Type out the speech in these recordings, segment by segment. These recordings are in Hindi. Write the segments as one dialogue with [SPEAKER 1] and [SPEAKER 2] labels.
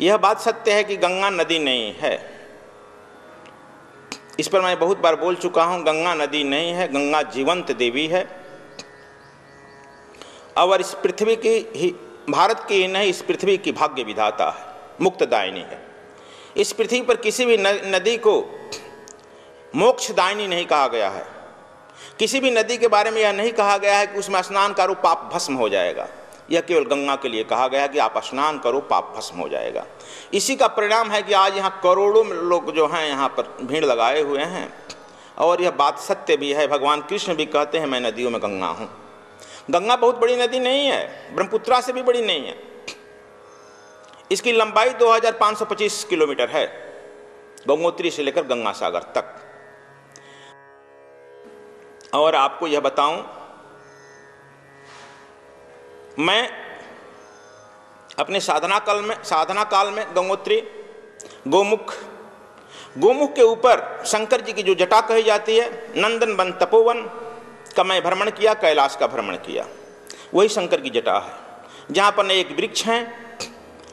[SPEAKER 1] यह बात सत्य है कि गंगा नदी नहीं है। इस पर मैं बहुत बार बोल चुका हूं। गंगा नदी नहीं है, गंगा जीवंत देवी है और इस पृथ्वी की ही, भारत की ही नहीं, इस पृथ्वी की भाग्य विधाता है, मुक्तदायिनी है। इस पृथ्वी पर किसी भी नदी को मोक्षदायिनी नहीं कहा गया है। किसी भी नदी के बारे में यह नहीं कहा गया है कि उसमें स्नान करो पाप भस्म हो जाएगा। यह केवल गंगा के लिए कहा गया है कि आप स्नान करो पाप भस्म हो जाएगा। इसी का परिणाम है कि आज यहाँ करोड़ों लोग जो हैं यहाँ पर भीड़ लगाए हुए हैं और यह बात सत्य भी है। भगवान कृष्ण भी कहते हैं मैं नदियों में गंगा हूँ। गंगा बहुत बड़ी नदी नहीं है, ब्रह्मपुत्रा से भी बड़ी नहीं है। इसकी लंबाई 2525 किलोमीटर है, गंगोत्री से लेकर गंगा सागर तक। और आपको यह बताऊं, मैं अपने साधना काल में गंगोत्री गोमुख के ऊपर शंकर जी की जो जटा कही जाती है, नंदन वन तपोवन का मैं भ्रमण किया, कैलाश का भ्रमण किया। वही शंकर की जटा है जहाँ पर न एक वृक्ष है,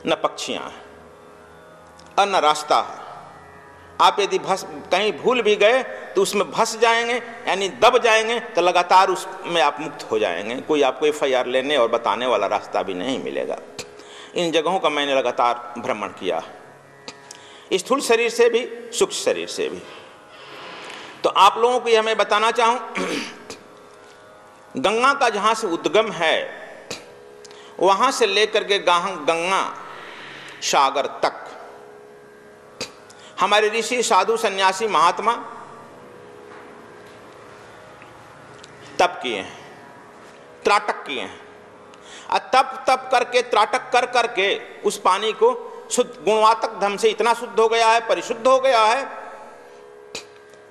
[SPEAKER 1] न पक्षियाँ हैं और न रास्ता है। आप यदि कहीं भूल भी गए तो उसमें भस जाएंगे, यानी दब जाएंगे, तो लगातार उसमें आप मुक्त हो जाएंगे। कोई आपको FIR लेने और बताने वाला रास्ता भी नहीं मिलेगा। इन जगहों का मैंने लगातार भ्रमण किया, स्थूल शरीर से भी, सूक्ष्म शरीर से भी। तो आप लोगों को यह मैं बताना चाहूँ, गंगा का जहाँ से उद्गम है वहाँ से लेकर के गंगा सागर तक हमारे ऋषि, साधु, सन्यासी, महात्मा तप किए हैं, त्राटक किए हैं। तप करके, त्राटक कर करके उस पानी को शुद्ध, गुणवातक ढंग से इतना शुद्ध हो गया है, परिशुद्ध हो गया है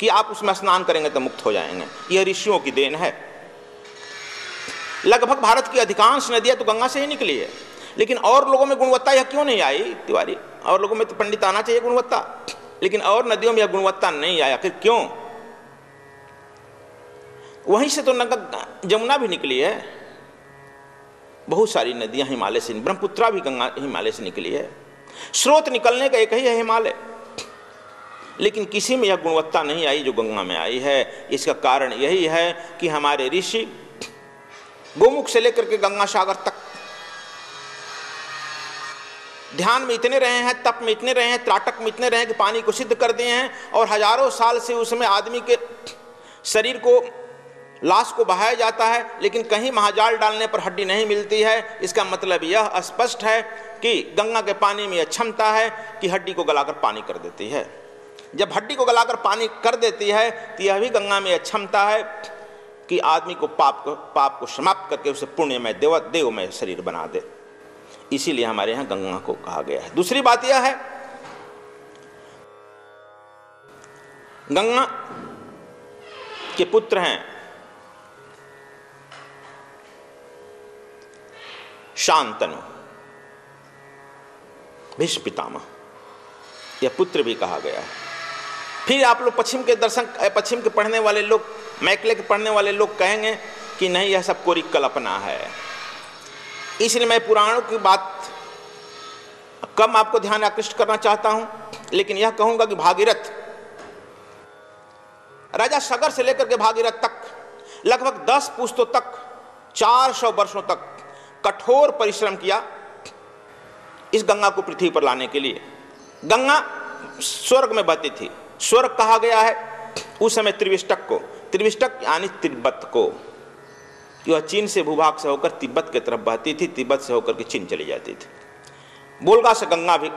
[SPEAKER 1] कि आप उसमें स्नान करेंगे तो मुक्त हो जाएंगे। यह ऋषियों की देन है। लगभग भारत की अधिकांश नदियां तो गंगा से ही निकली है, लेकिन और लोगों में गुणवत्ता यह क्यों नहीं आई तिवारी? और लोगों में तो पंडित आना चाहिए गुणवत्ता, लेकिन और नदियों में यह गुणवत्ता नहीं आया। फिर क्यों? वहीं से तो जमुना भी निकली है, बहुत सारी नदियां हिमालय से, ब्रह्मपुत्रा भी गंगा हिमालय से निकली है। स्रोत निकलने का एक ही है हिमालय, लेकिन किसी में यह गुणवत्ता नहीं आई जो गंगा में आई है। इसका कारण यही है कि हमारे ऋषि गोमुख से लेकर के गंगा सागर तक ध्यान में इतने रहे हैं, तप में इतने रहे हैं, त्राटक में इतने रहे हैं कि पानी को सिद्ध कर दिए हैं। और हजारों साल से उसमें आदमी के शरीर को, लाश को बहाया जाता है, लेकिन कहीं महाजाल डालने पर हड्डी नहीं मिलती है। इसका मतलब यह स्पष्ट है कि गंगा के पानी में यह क्षमता है कि हड्डी को गलाकर पानी कर देती है। जब हड्डी को गलाकर पानी कर देती है तो यह भी गंगा में यह क्षमता है कि आदमी को पाप को समाप्त करके उसे पुण्यमय देवमय शरीर बना दे। इसीलिए हमारे यहाँ गंगा को कहा गया है। दूसरी बात यह है, गंगा के पुत्र हैं शांतनु, भीष्म पितामह, यह पुत्र भी कहा गया है। फिर आप लोग पश्चिम के पढ़ने वाले लोग, मैकले के पढ़ने वाले लोग कहेंगे कि नहीं, यह सब कोरी कल्पना है। इसलिए मैं पुराणों की बात कम आपको ध्यान आकृष्ट करना चाहता हूं, लेकिन यह कहूंगा कि भागीरथ, राजा सगर से लेकर के भागीरथ तक लगभग 10 पुश्तों तक, 400 वर्षों तक कठोर परिश्रम किया इस गंगा को पृथ्वी पर लाने के लिए। गंगा स्वर्ग में बहती थी, स्वर्ग कहा गया है उस समय त्रिविष्टक को, त्रिविष्टक यानी तिब्बत को। यह चीन से भूभाग से होकर तिब्बत की तरफ बहती थी, तिब्बत से होकर के चीन चली जाती थी। बोलगा से गंगा भी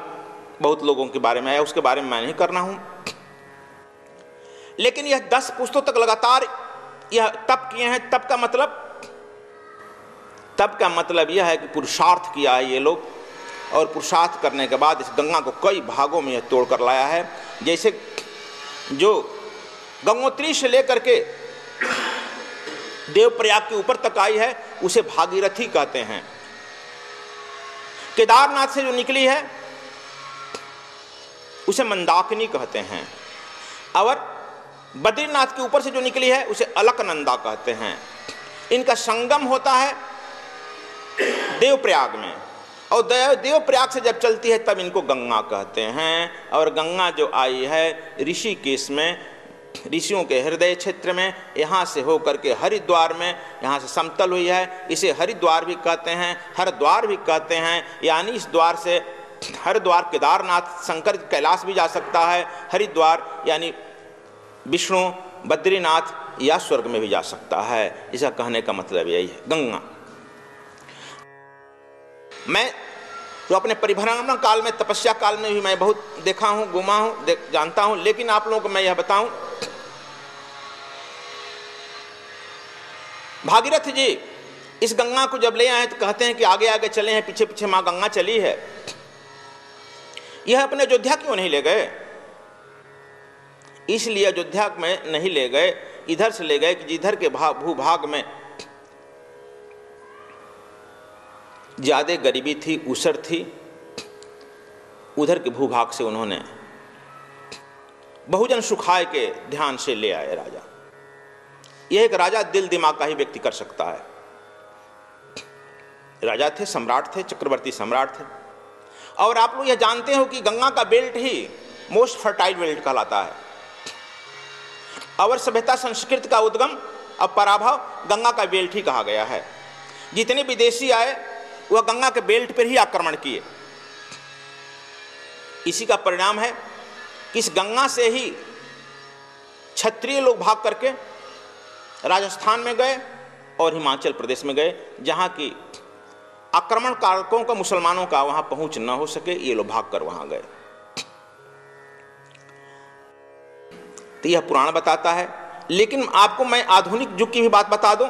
[SPEAKER 1] बहुत लोगों के बारे में आया, उसके बारे में मैं नहीं करना हूं। लेकिन यह 10 पुश्तों तक लगातार यह तप किए हैं। तप का मतलब यह है कि पुरुषार्थ किया है ये लोग, और पुरुषार्थ करने के बाद इस गंगा को कई भागों में यह तोड़ कर लाया है। जैसे जो गंगोत्री से लेकर के देवप्रयाग के ऊपर तक आई है उसे भागीरथी कहते हैं। केदारनाथ से जो निकली है उसे मंदाकिनी कहते हैं, और बद्रीनाथ के ऊपर से जो निकली है उसे अलकनंदा कहते हैं। इनका संगम होता है देवप्रयाग में, और देवप्रयाग से जब चलती है तब इनको गंगा कहते हैं। और गंगा जो आई है ऋषिकेश में, ऋषियों के हृदय क्षेत्र में, यहाँ से होकर के हरिद्वार में, यहाँ से समतल हुई है, इसे हरिद्वार भी कहते हैं, हरद्वार भी कहते हैं। यानी इस द्वार से हरिद्वार केदारनाथ शंकर कैलाश भी जा सकता है, हरिद्वार यानी विष्णु बद्रीनाथ या स्वर्ग में भी जा सकता है। इसका कहने का मतलब यही है गंगा। मैं तो अपने परिभ्रमण काल में, तपस्या काल में भी मैं बहुत देखा हूँ, घूमा हूँ, जानता हूँ। लेकिन आप लोगों को मैं यह बताऊं, भागीरथ जी इस गंगा को जब ले आए तो कहते हैं कि आगे आगे चले हैं, पीछे पीछे माँ गंगा चली है। यह अपने अयोध्या क्यों नहीं ले गए? इसलिए अयोध्या में नहीं ले गए, इधर से ले गए कि जिधर के भूभाग में ज्यादा गरीबी थी, उसर थी, उधर के भूभाग से उन्होंने बहुजन सुखाय के ध्यान से ले आए राजा। यह एक राजा दिल दिमाग का ही व्यक्ति कर सकता है। राजा थे, सम्राट थे, चक्रवर्ती सम्राट थे। और आप लोग यह जानते हो कि गंगा का बेल्ट ही मोस्ट फर्टाइल बेल्ट कहलाता है। अवर सभ्यता संस्कृत का उद्गम और पराभव गंगा का बेल्ट ही कहा गया है। जितने विदेशी आए वह गंगा के बेल्ट पर ही आक्रमण किए। इसी का परिणाम है कि इस गंगा से ही क्षत्रिय लोग भाग करके राजस्थान में गए और हिमाचल प्रदेश में गए, जहां की आक्रमणकारियों का, मुसलमानों का वहां पहुंच न हो सके, ये लोग भागकर वहां गए। तो यह पुराण बताता है। लेकिन आपको मैं आधुनिक युग की भी बात बता दूं।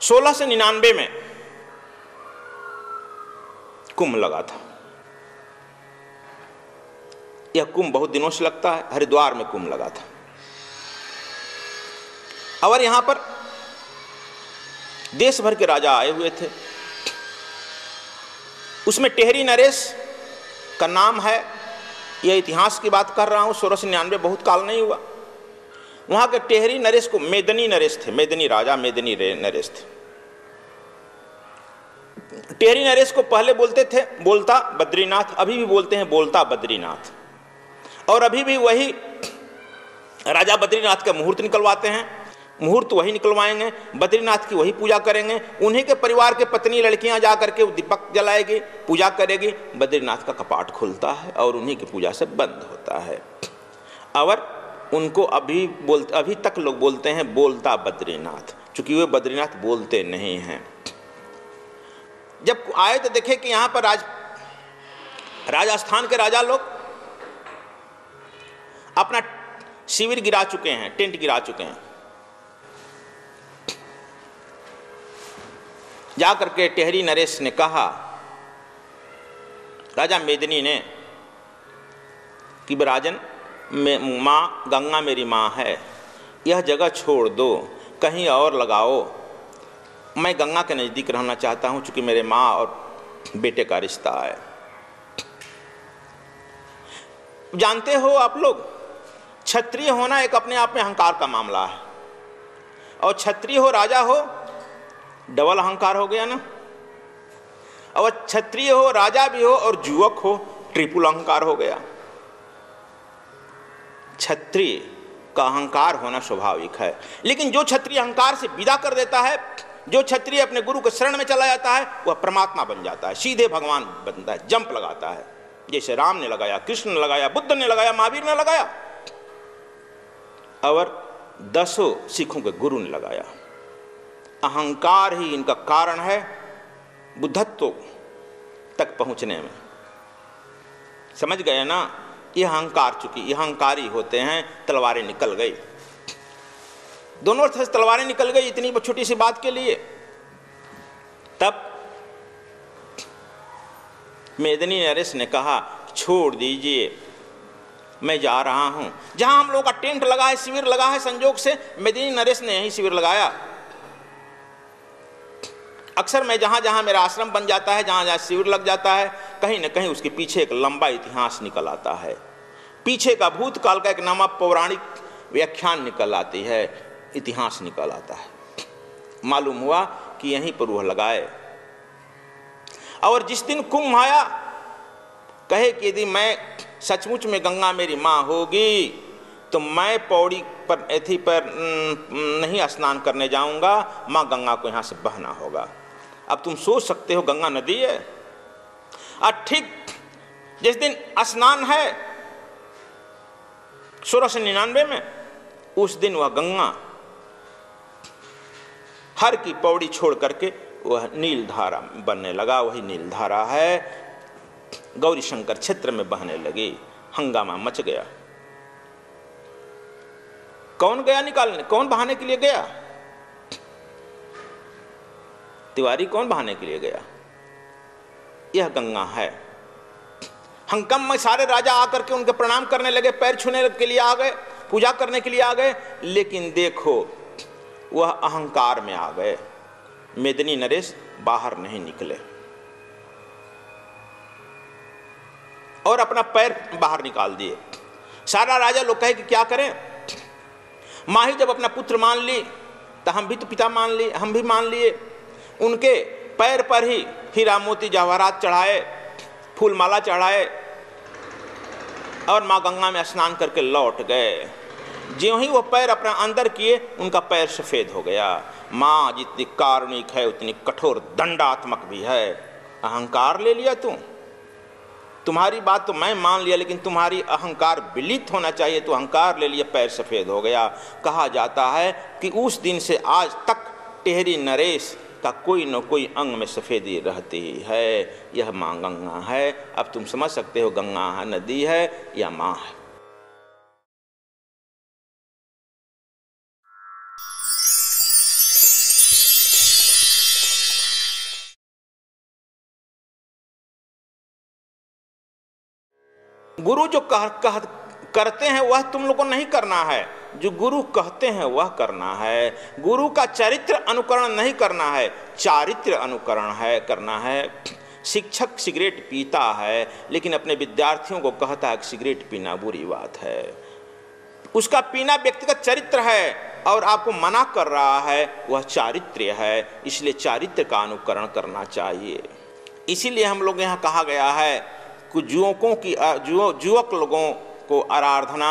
[SPEAKER 1] 1699 में कुंभ लगा था। यह कुंभ बहुत दिनों से लगता है, हरिद्वार में कुंभ लगा था। और यहां पर देश भर के राजा आए हुए थे। उसमें टेहरी नरेश का नाम है। यह इतिहास की बात कर रहा हूं, 1699 बहुत काल नहीं हुआ। वहां के टेहरी नरेश को मेदनी नरेश थे, मेदनी राजा मेदनी नरेश थे। टेहरी नरेश को पहले बोलते थे बोलता बद्रीनाथ, अभी भी बोलते हैं बोलता बद्रीनाथ। और अभी भी वही राजा बद्रीनाथ का मुहूर्त निकलवाते हैं, मुहूर्त वही निकलवाएंगे, बद्रीनाथ की वही पूजा करेंगे। उन्हीं के परिवार के पत्नी लड़कियां जा करके दीपक जलाएगी, पूजा करेगी, बद्रीनाथ का कपाट खुलता है और उन्हीं की पूजा से बंद होता है। और उनको अभी तक लोग बोलते हैं बोलता बद्रीनाथ, चूंकि वे बद्रीनाथ बोलते नहीं हैं। जब आए तो देखे कि यहाँ पर राजस्थान के राजा लोग अपना शिविर गिरा चुके हैं, टेंट गिरा चुके हैं। जाकर के टेहरी नरेश ने कहा, राजा मेदिनी ने, कि राजन माँ गंगा मेरी माँ है, यह जगह छोड़ दो, कहीं और लगाओ। मैं गंगा के नज़दीक रहना चाहता हूँ, चूँकि मेरे माँ और बेटे का रिश्ता है। जानते हो आप लोग, क्षत्रिय होना एक अपने आप में अहंकार का मामला है। और क्षत्रिय हो, राजा हो, डबल अहंकार हो गया ना। और क्षत्रिय हो, राजा भी हो और युवक हो, ट्रिपल अहंकार हो गया। क्षत्रिय का अहंकार होना स्वाभाविक है। लेकिन जो क्षत्रिय अहंकार से विदा कर देता है, जो क्षत्रिय अपने गुरु के शरण में चला जाता है, वह परमात्मा बन जाता है, सीधे भगवान बनता है, जंप लगाता है। जैसे राम ने लगाया, कृष्ण ने लगाया, बुद्ध ने लगाया, महावीर ने लगाया और 10 सिखों के गुरु ने लगाया। अहंकार ही इनका कारण है बुद्धत्व तक पहुंचने में। समझ गए ना? यह अहंकार, चूंकि यह अहंकारी होते हैं, तलवारें निकल गई, दोनों तरफ से तलवारें निकल गई इतनी छोटी सी बात के लिए। तब मेदिनी नरेश ने कहा, छोड़ दीजिए, मैं जा रहा हूं। जहां हम लोगों का टेंट लगा है, शिविर लगा है, संजोग से मेदिनी नरेश ने यही शिविर लगाया। अक्सर मैं जहां जहां मेरा आश्रम बन जाता है, जहां जहां शिविर लग जाता है, कहीं ना कहीं उसके पीछे एक लंबा इतिहास निकल आता है। पीछे का भूतकाल का एक नामा पौराणिक व्याख्यान निकल आती है, इतिहास निकल आता है। मालूम हुआ कि यहीं पर वह लगाए। और जिस दिन कुंभ आया, कहे कि यदि मैं सचमुच में गंगा मेरी माँ होगी तो मैं पौड़ी पर एथी पर नहीं स्नान करने जाऊंगा, माँ गंगा को यहाँ से बहना होगा। अब तुम सोच सकते हो गंगा नदी है, और ठीक जिस दिन स्नान है 1699 में, उस दिन वह गंगा हर की पौड़ी छोड़ करके वह नीलधारा बनने लगा। वही नीलधारा है, गौरी शंकर क्षेत्र में बहने लगी। हंगामा मच गया। कौन गया निकालने, कौन बहाने के लिए गया? तिवारी कौन बहाने के लिए गया? यह गंगा है। हंकम में सारे राजा आकर के उनके प्रणाम करने लगे, पैर छूने के लिए आ गए, पूजा करने के लिए आ गए, लेकिन देखो वह अहंकार में आ गए। मेदिनी नरेश बाहर नहीं निकले और अपना पैर बाहर निकाल दिए। सारा राजा लोग कहे कि क्या करें, माँ ही जब अपना पुत्र मान ली तो हम भी तो पिता मान लिए, हम भी मान लिए। उनके पैर पर ही हीरा मोती जवाहरात चढ़ाए, फूलमाला चढ़ाए और माँ गंगा में स्नान करके लौट गए। ज्यों ही वो पैर अपना अंदर किए, उनका पैर सफ़ेद हो गया। माँ जितनी कारुणिक है उतनी कठोर दंडात्मक भी है। अहंकार ले लिया तुम्हारी बात तो मैं मान लिया, लेकिन तुम्हारी अहंकार विलित होना चाहिए, तो अहंकार ले लिया, पैर सफ़ेद हो गया। कहा जाता है कि उस दिन से आज तक टेहरी नरेश का कोई न कोई अंग में सफ़ेदी रहती है। यह माँ गंगा है। अब तुम समझ सकते हो गंगा नदी है या माँ है। गुरु जो करते हैं वह तुम लोगों को नहीं करना है, जो गुरु कहते हैं वह करना है। गुरु का चरित्र अनुकरण नहीं करना है, चारित्र अनुकरण है करना है। शिक्षक सिगरेट पीता है लेकिन अपने विद्यार्थियों को कहता है कि सिगरेट पीना बुरी बात है। उसका पीना व्यक्तिगत चरित्र है और आपको मना कर रहा है, वह चारित्र्य है। इसलिए चारित्र का अनुकरण करना चाहिए। इसीलिए हम लोग यहाँ कहा गया है कि युवक लोगों को आराधना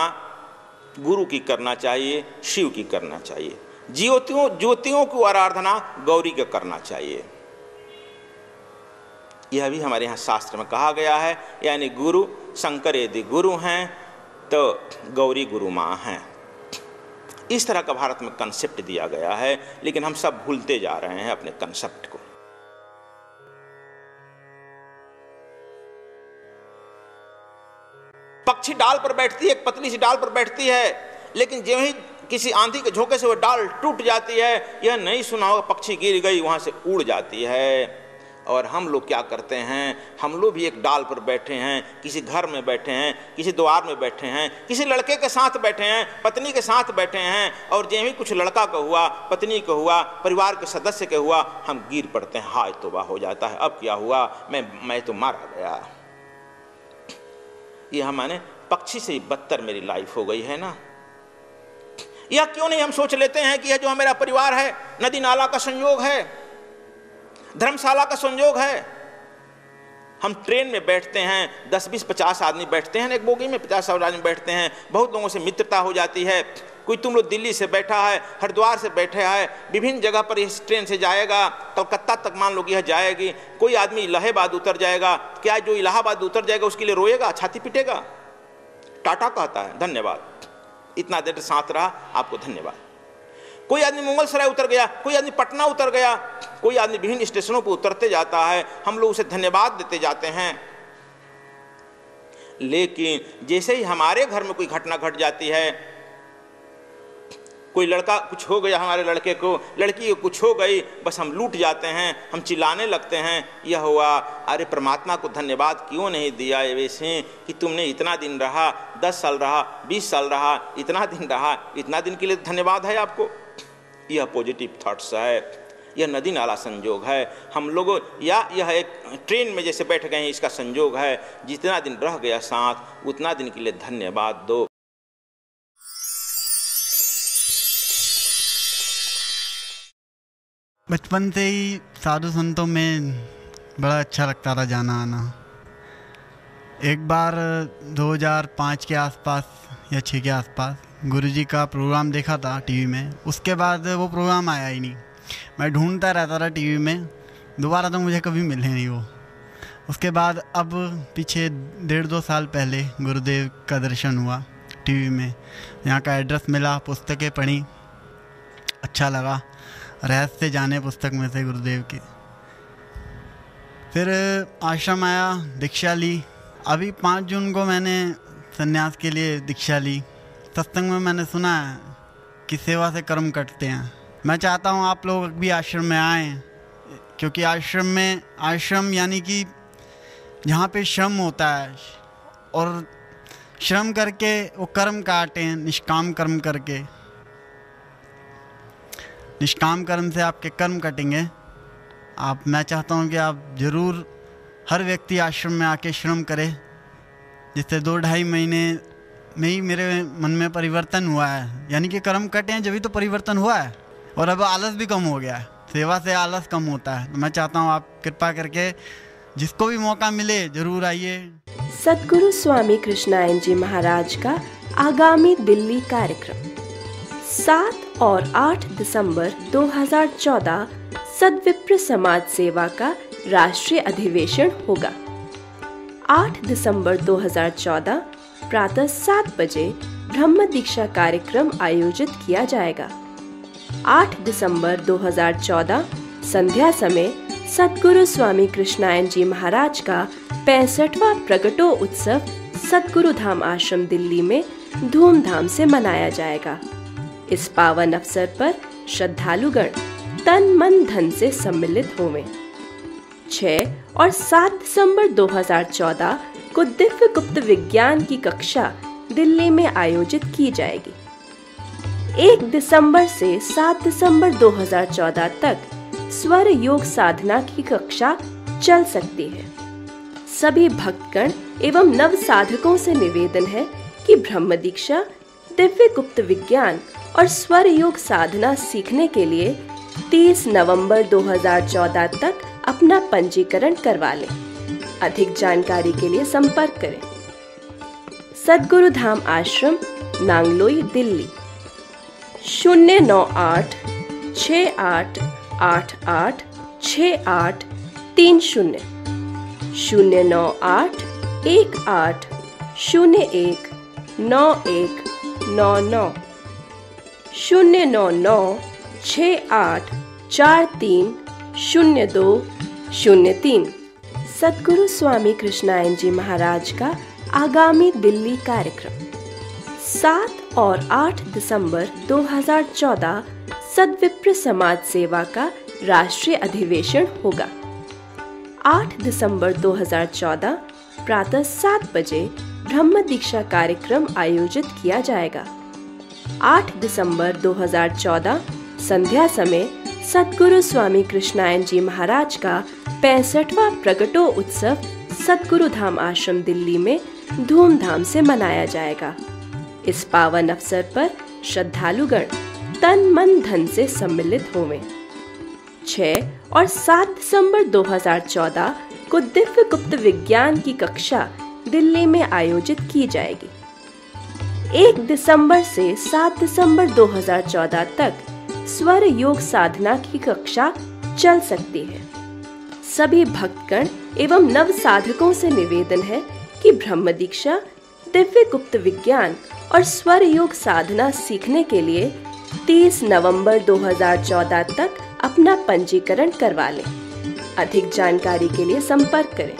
[SPEAKER 1] गुरु की करना चाहिए, शिव की करना चाहिए। ज्योतियों को आराधना गौरी का करना चाहिए। यह भी हमारे यहाँ शास्त्र में कहा गया है। यानी गुरु शंकर यदि गुरु हैं तो गौरी गुरु माँ हैं। इस तरह का भारत में कंसेप्ट दिया गया है, लेकिन हम सब भूलते जा रहे हैं अपने कंसेप्ट को। पक्षी डाल पर बैठती है, एक पतली सी डाल पर बैठती है, लेकिन जो ही किसी आंधी के झोंके से वह डाल टूट जाती है। यह नहीं सुना होगा, पक्षी गिर गई, वहां से उड़ जाती है। और हम लोग क्या करते हैं, हम लोग भी एक डाल पर बैठे हैं, किसी घर में बैठे हैं, किसी द्वार में बैठे हैं, किसी लड़के के साथ बैठे हैं, पत्नी के साथ बैठे हैं, और जो ही कुछ लड़का का हुआ, पत्नी का हुआ, परिवार के सदस्य के हुआ, हम गिर पड़ते हैं। हाय तौबा हो जाता है, अब क्या हुआ, मैं तो मारा गया। यह माने पक्षी से बदतर मेरी लाइफ हो गई है ना। यह क्यों नहीं हम सोच लेते हैं कि यह जो मेरा परिवार है नदी नाला का संयोग है, धर्मशाला का संयोग है। हम ट्रेन में बैठते हैं, 10, 20, 50 आदमी बैठते हैं, एक बोगी में 50 आदमी बैठते हैं, बहुत लोगों से मित्रता हो जाती है। कोई तुम लोग दिल्ली से बैठा है, हरिद्वार से बैठा है, विभिन्न जगह पर इस ट्रेन से जाएगा, कलकत्ता तक मान लो कि यह जाएगी। कोई आदमी इलाहाबाद उतर जाएगा, क्या जो इलाहाबाद उतर जाएगा उसके लिए रोएगा, छाती पीटेगा? टाटा कहता है धन्यवाद, इतना देर साथ रहा, आपको धन्यवाद। कोई आदमी मुगलसराय उतर गया, कोई आदमी पटना उतर गया, कोई आदमी विभिन्न स्टेशनों पर उतरते जाता है, हम लोग उसे धन्यवाद देते जाते हैं। लेकिन जैसे ही हमारे घर में कोई घटना घट जाती है, कोई लड़का कुछ हो गया, हमारे लड़के को, लड़की को कुछ हो गई, बस हम लूट जाते हैं, हम चिल्लाने लगते हैं, यह हुआ। अरे परमात्मा को धन्यवाद क्यों नहीं दिया वैसे कि तुमने इतना दिन रहा, 10 साल रहा, 20 साल रहा, इतना दिन रहा, इतना दिन के लिए धन्यवाद है आपको। यह पॉजिटिव थॉट्स है, यह नदी नाला संयोग है। हम लोगों या यह एक ट्रेन में जैसे बैठ गए हैं, इसका संयोग है। जितना दिन रह गया साथ, उतना दिन के लिए धन्यवाद दो।
[SPEAKER 2] बचपन से ही साधु संतों में बड़ा अच्छा लगता था जाना आना। एक बार 2005 के आसपास या 6 के आसपास गुरुजी का प्रोग्राम देखा था टीवी में। उसके बाद वो प्रोग्राम आया ही नहीं। मैं ढूंढता रहता था टीवी में, दोबारा तो मुझे कभी मिले नहीं वो। उसके बाद अब पीछे 1.5-2 साल पहले गुरुदेव का दर्शन हुआ टीवी में। यहाँ का एड्रेस मिला, पुस्तकें पढ़ी, अच्छा लगा। रहस्य जाने पुस्तक में से गुरुदेव की। फिर आश्रम आया, दीक्षा ली। अभी 5 जून को मैंने संन्यास के लिए दीक्षा ली। सत्संग में मैंने सुना है कि सेवा से कर्म कटते हैं। मैं चाहता हूँ आप लोग भी आश्रम में आएँ, क्योंकि आश्रम यानी कि जहाँ पे श्रम होता है और श्रम करके वो कर्म काटें, निष्काम कर्म करके। निष्काम कर्म से आपके कर्म कटेंगे। मैं चाहता हूँ कि आप ज़रूर हर व्यक्ति आश्रम में आके श्रम करे, जिससे 2-2.5 महीने में ही मेरे मन में परिवर्तन हुआ है। यानी कि कर्म कटे हैं जभी तो परिवर्तन हुआ है, और अब आलस भी कम हो गया है। सेवा से आलस कम होता है। तो मैं चाहता हूँ आप कृपा करके जिसको भी मौका मिले ज़रूर आइए।
[SPEAKER 3] सद्गुरु स्वामी कृष्णायन जी महाराज का आगामी दिल्ली कार्यक्रम 7 और 8 दिसंबर 2014 सद्विप्र समाज सेवा का राष्ट्रीय अधिवेशन होगा। 8 दिसंबर 2014 प्रातः 7 बजे ब्रह्म दीक्षा कार्यक्रम आयोजित किया जाएगा। 8 दिसंबर 2014 संध्या समय सद्गुरु स्वामी कृष्णायन जी महाराज का 65वां प्रगटो उत्सव सद्गुरु धाम आश्रम दिल्ली में धूमधाम से मनाया जाएगा। इस पावन अवसर पर श्रद्धालुगण तन मन धन से सम्मिलित होंगे। 6 और 7 दिसंबर 2014 को दिव्य गुप्त विज्ञान की कक्षा दिल्ली में आयोजित की जाएगी। 1 दिसंबर से 7 दिसंबर 2014 तक स्वर योग साधना की कक्षा चल सकती है। सभी भक्तगण एवं नव साधकों से निवेदन है कि ब्रह्म दीक्षा, दिव्य गुप्त विज्ञान और स्वर योग साधना सीखने के लिए 30 नवंबर 2014 तक अपना पंजीकरण करवा लें। अधिक जानकारी के लिए संपर्क करें। सद्गुरु धाम आश्रम, नांगलोई, दिल्ली 098 68 88 68 30 098 18 01 91 99 099 68 43 02 03। सद्गुरु स्वामी कृष्णायन जी महाराज का आगामी दिल्ली कार्यक्रम 7 और 8 दिसंबर 2014 सद्विप्र समाज सेवा का राष्ट्रीय अधिवेशन होगा। 8 दिसंबर 2014 प्रातः 7 बजे ब्रह्म दीक्षा कार्यक्रम आयोजित किया जाएगा। 8 दिसंबर 2014 संध्या समय सद्गुरु स्वामी कृष्णायन जी महाराज का 65वां प्रगटो उत्सव सद्गुरु धाम आश्रम दिल्ली में धूमधाम से मनाया जाएगा। इस पावन अवसर पर श्रद्धालुगण तन मन धन से सम्मिलित होंगे। 6 और 7 दिसंबर 2014 को दिव्य गुप्त विज्ञान की कक्षा दिल्ली में आयोजित की जाएगी। 1 दिसंबर से 7 दिसंबर 2014 तक स्वर योग साधना की कक्षा चल सकती है। सभी भक्तगण एवं नव साधकों से निवेदन है कि ब्रह्म दीक्षा, दिव्य गुप्त विज्ञान और स्वर योग साधना सीखने के लिए 30 नवंबर 2014 तक अपना पंजीकरण करवा लें। अधिक जानकारी के लिए संपर्क करें।